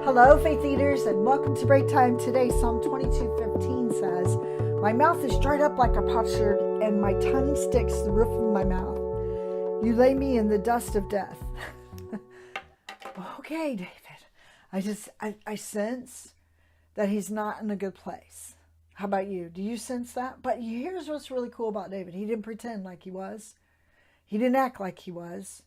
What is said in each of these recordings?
Hello, faith eaters, and welcome to Breaktime. Today, Psalm 22:15 says, "My mouth is dried up like a potsherd, and my tongue sticks to the roof of my mouth. You lay me in the dust of death." Okay, David. I sense that he's not in a good place. How about you? Do you sense that? But here's what's really cool about David. He didn't pretend like he was. He didn't act like he was.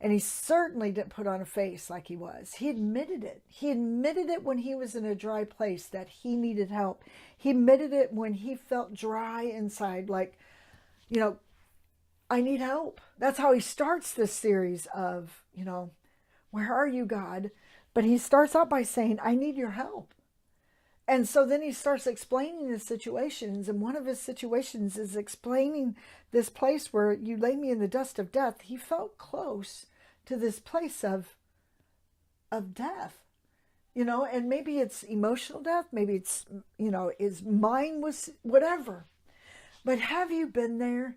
And he certainly didn't put on a face like he was. He admitted it. He admitted it when he was in a dry place that he needed help. He admitted it when he felt dry inside, like, I need help. That's how he starts this series of, where are you, God? But he starts out by saying, I need your help. And so then he starts explaining his situations. And one of his situations is explaining this place where you lay me in the dust of death. He felt close to this place of death, and maybe it's emotional death. Maybe it's, his mind was whatever. But have you been there?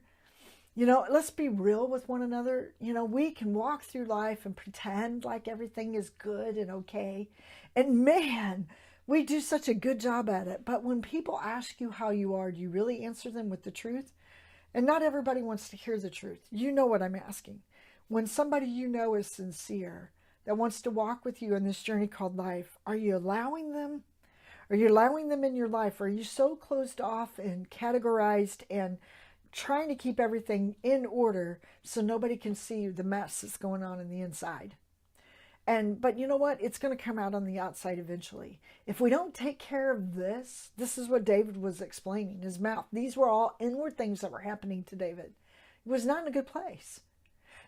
Let's be real with one another. We can walk through life and pretend like everything is good and okay. And man, we do such a good job at it. But when people ask you how you are, do you really answer them with the truth? And not everybody wants to hear the truth. You know what I'm asking. When somebody is sincere, that wants to walk with you in this journey called life, are you allowing them? Are you allowing them in your life? Are you so closed off and categorized and trying to keep everything in order so nobody can see the mess that's going on in the inside? But you know what? It's going to come out on the outside eventually. If we don't take care of this is what David was explaining, his mouth. These were all inward things that were happening to David. He was not in a good place.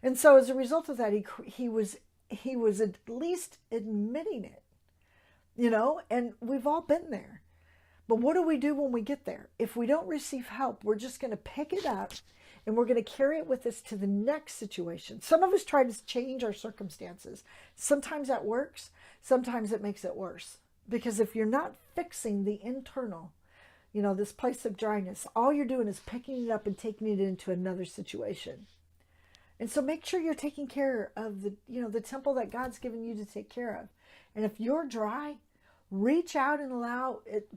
And so as a result of that, he was at least admitting it, and we've all been there. But what do we do when we get there? If we don't receive help, we're just going to pick it up and we're going to carry it with us to the next situation. Some of us try to change our circumstances. Sometimes that works. Sometimes it makes it worse. Because if you're not fixing the internal, this place of dryness, all you're doing is picking it up and taking it into another situation. And so make sure you're taking care of the temple that God's given you to take care of. And if you're dry, reach out and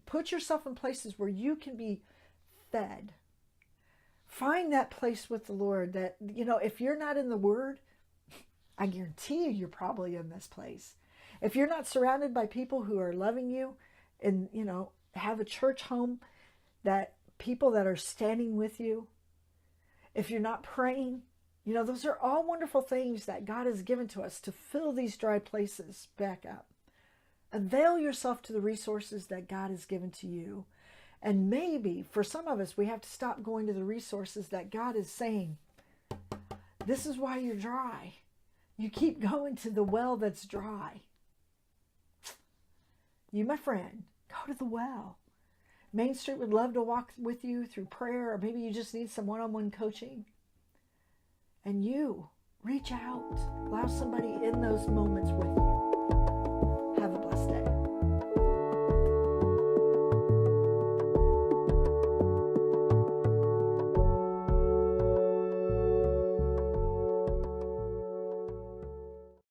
put yourself in places where you can be fed. Find that place with the Lord that, if you're not in the Word, I guarantee you're probably in this place. If you're not surrounded by people who are loving you and, have a church home, that people that are standing with you, if you're not praying, those are all wonderful things that God has given to us to fill these dry places back up. Avail yourself to the resources that God has given to you. And maybe for some of us, we have to stop going to the resources that God is saying, this is why you're dry. You keep going to the well that's dry. You, my friend, go to the well. Main Street would love to walk with you through prayer, or maybe you just need some one-on-one coaching. And you reach out, allow somebody in those moments with you.